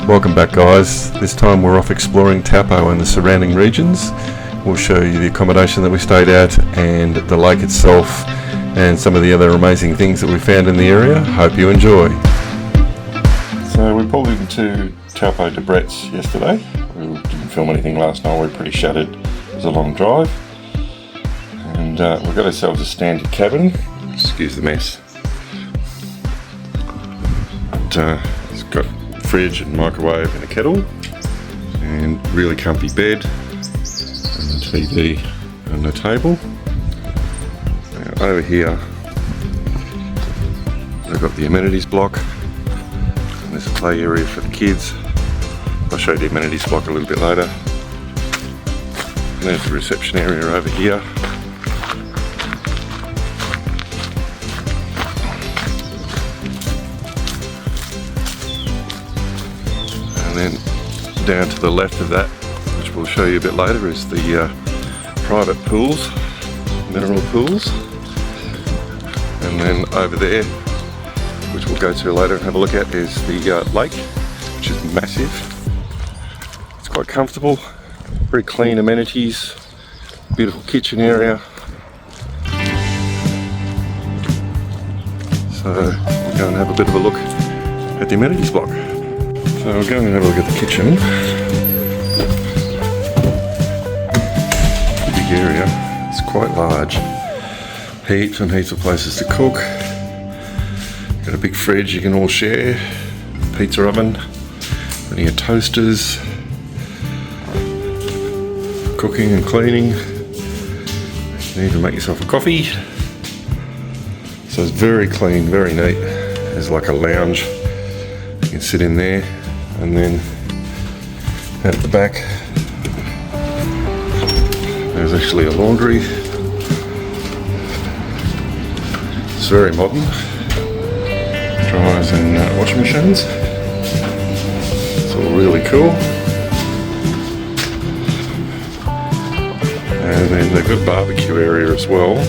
Welcome back, guys. This time we're off exploring Taupo and the surrounding regions. We'll show you the accommodation that we stayed at and the lake itself and some of the other amazing things that we found in the area. Hope you enjoy. So we pulled into Taupo de Bretts yesterday. We didn't film anything last night, we were pretty shattered. It was a long drive. And we've got ourselves a standard cabin. Excuse the mess. But, it's got fridge and microwave and a kettle and really comfy bed and the TV and the table. Now, over here they've got the amenities block and there's a play area for the kids. I'll show you the amenities block a little bit later. And there's the reception area over here. And then down to the left of that, which we'll show you a bit later, is the private pools, mineral pools. And then over there, which we'll go to later and have a look at, is the lake, which is massive. It's quite comfortable, very clean amenities, beautiful kitchen area. So we'll go and have a bit of a look at the amenities block. So we're going to have a look at the kitchen. Big area, it's quite large. Heaps and heaps of places to cook. Got a big fridge you can all share. Pizza oven, plenty of toasters. Cooking and cleaning. You can even make yourself a coffee. So it's very clean, very neat. There's like a lounge. You can sit in there. And then at the back there's actually a laundry. It's very modern. Dryers and washing machines. It's all really cool. And then they've got a barbecue area as well.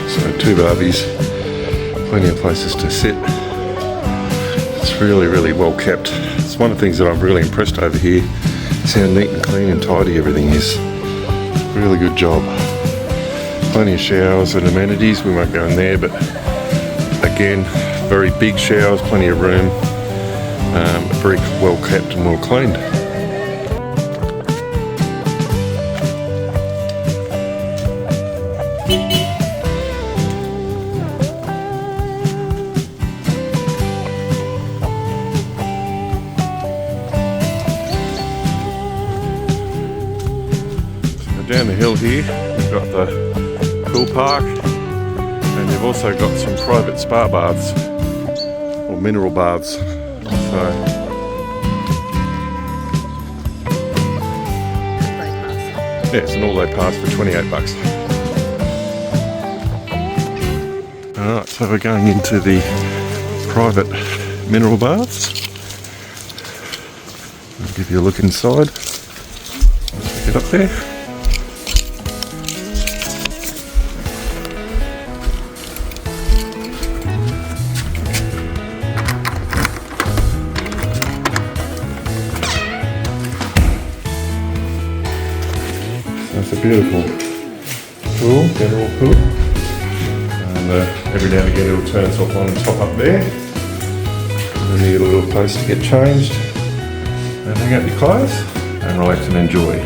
So 2 barbies. Plenty of places to sit. It's really, really well kept. It's one of the things that I'm really impressed over here. It's how neat and clean and tidy everything is. Really good job. Plenty of showers and amenities. We won't go in there, but again, very big showers, plenty of room. Very well kept and well cleaned. Down the hill here, we've got the pool park, and they've also got some private spa baths, or mineral baths. So, yes, an all-day pass for $28. Alright, so we're going into the private mineral baths. I'll give you a look inside. Get up there. It's a beautiful pool, general pool, and every now and again it'll turn itself on and top up there. And then you get a little place to get changed and hang out your clothes and relax and enjoy.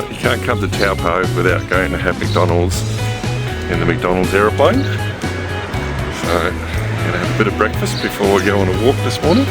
You can't come to Taupo without going to have McDonald's in the McDonald's aeroplane. So I'm going to have a bit of breakfast before we go on a walk this morning.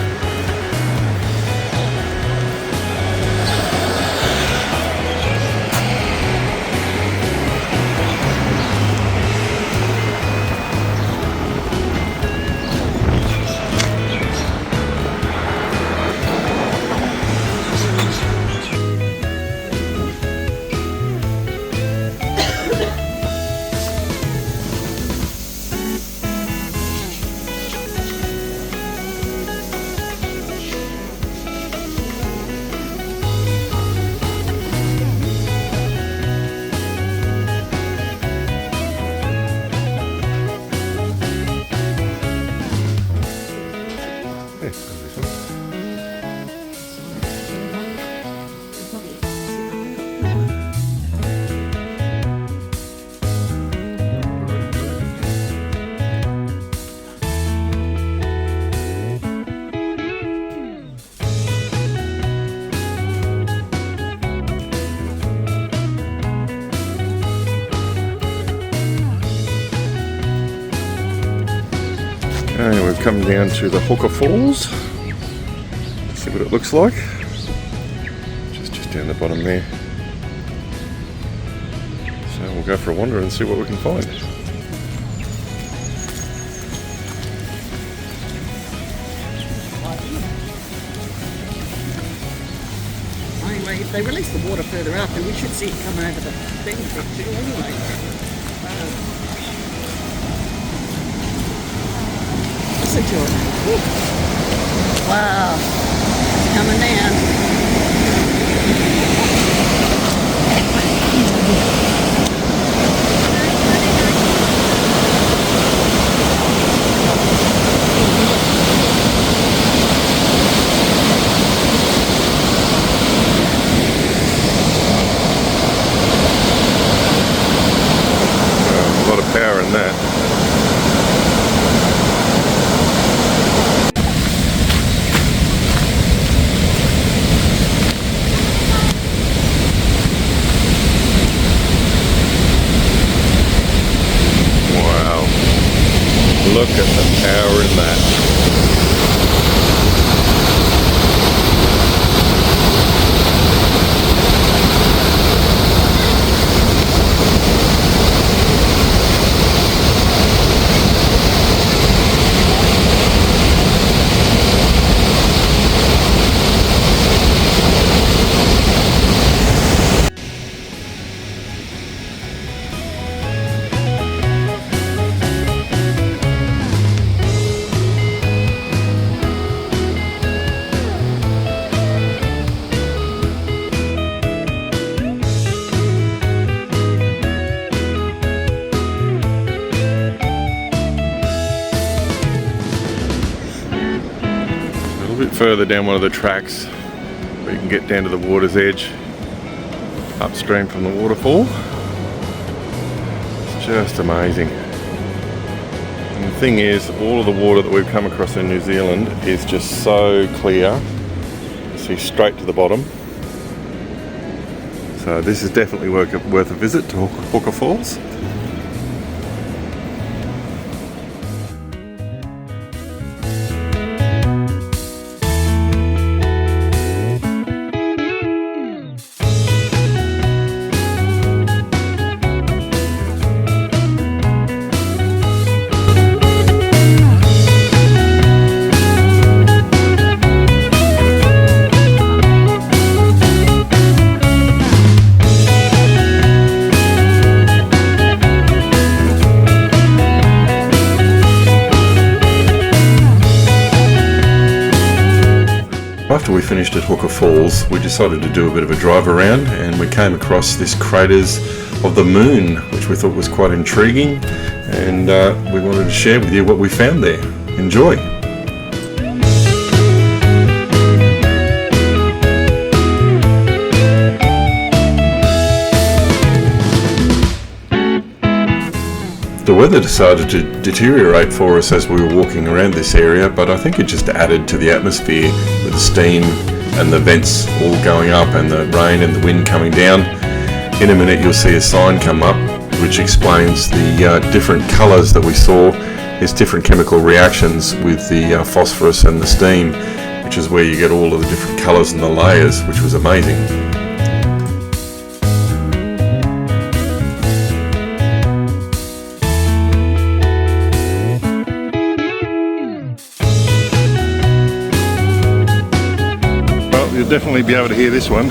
And we've come down to the Hooker Falls. See what it looks like. Just down the bottom there. So we'll go for a wander and see what we can find. Anyway, if they release the water further up, then we should see it come over the thing too anyway. Listen to it. Woo. Wow. It's coming down. A lot of power in that. Look at the power in that. Further down one of the tracks where you can get down to the water's edge upstream from the waterfall. It's just amazing. And the thing is, all of the water that we've come across in New Zealand is just so clear. You see straight to the bottom. So this is definitely worth a visit to Hooker Falls. After we finished at Hooker Falls, we decided to do a bit of a drive around, and we came across this craters of the moon, which we thought was quite intriguing, and we wanted to share with you what we found there. Enjoy! The weather decided to deteriorate for us as we were walking around this area, but I think it just added to the atmosphere with the steam and the vents all going up and the rain and the wind coming down. In a minute you'll see a sign come up which explains the different colours that we saw. There's different chemical reactions with the phosphorus and the steam, which is where you get all of the different colours and the layers, which was amazing. You'll definitely be able to hear this one.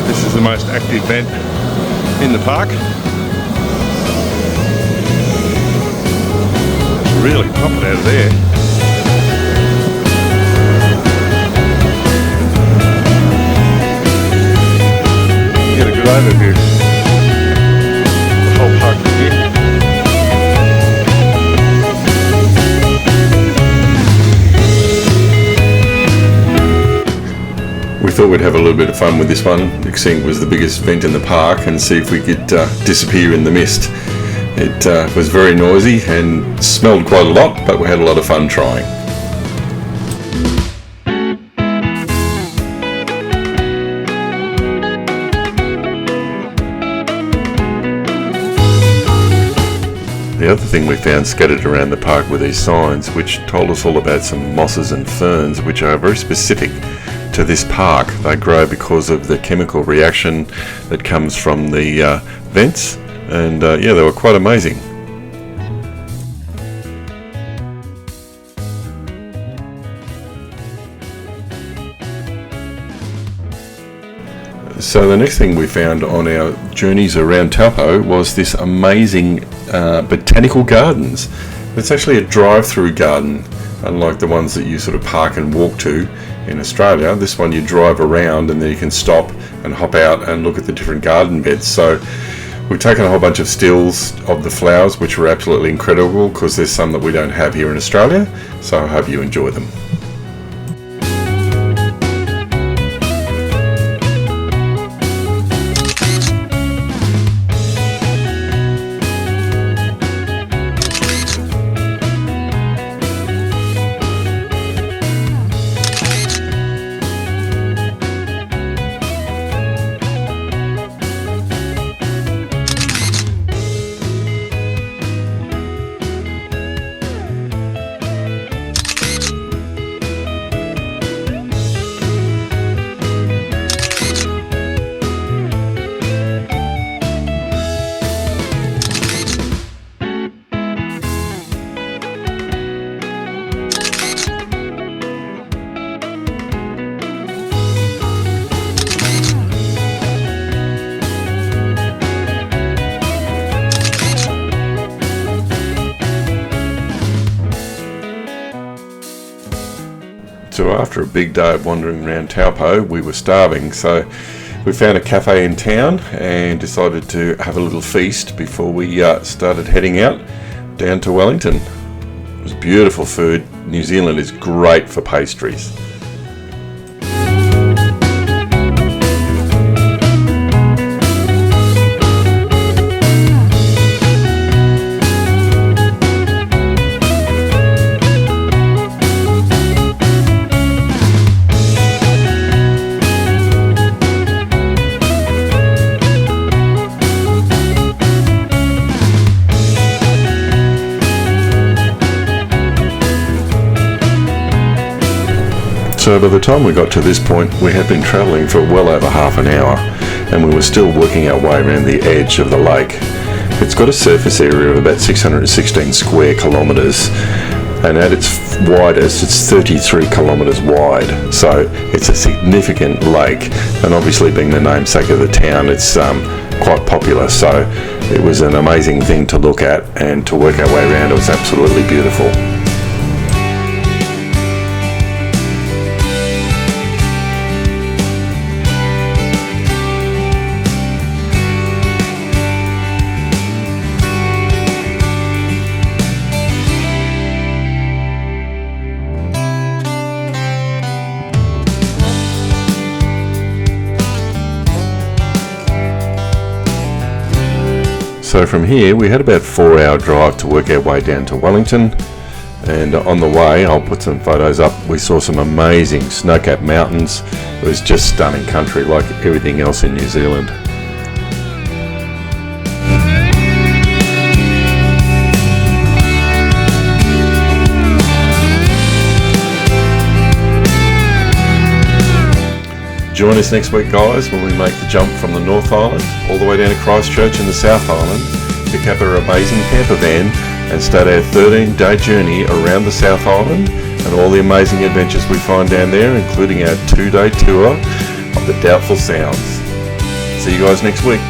This is the most active vent in the park. It's really popping out of there. You get a good overview of the whole park from here. thought we'd have a little bit of fun with this one, seeing it was the biggest vent in the park, and see if we could disappear in the mist. It was very noisy and smelled quite a lot, but we had a lot of fun trying. The other thing we found scattered around the park were these signs which told us all about some mosses and ferns which are very specific to this park. They grow because of the chemical reaction that comes from the vents, and yeah, they were quite amazing. So the next thing we found on our journeys around Taupo was this amazing botanical gardens. It's actually a drive-through garden, unlike the ones that you sort of park and walk to in Australia. This one you drive around and then you can stop and hop out and look at the different garden beds. So we've taken a whole bunch of stills of the flowers, which were absolutely incredible because there's some that we don't have here in Australia. So I hope you enjoy them. So after a big day of wandering around Taupo, we were starving, so we found a cafe in town and decided to have a little feast before we started heading out down to Wellington. It was beautiful food. New Zealand is great for pastries. So by the time we got to this point, we had been travelling for well over half an hour, and we were still working our way around the edge of the lake. It's got a surface area of about 616 square kilometres, and at its widest it's 33 kilometres wide, so it's a significant lake, and obviously being the namesake of the town, it's quite popular, so it was an amazing thing to look at and to work our way around. It was absolutely beautiful. So from here we had about a 4-hour drive to work our way down to Wellington, and on the way, I'll put some photos up, we saw some amazing snow-capped mountains. It was just stunning country like everything else in New Zealand. Join us next week, guys, when we make the jump from the North Island all the way down to Christchurch in the South Island, pick up our amazing camper van and start our 13-day journey around the South Island and all the amazing adventures we find down there, including our 2-day tour of the Doubtful Sounds. See you guys next week.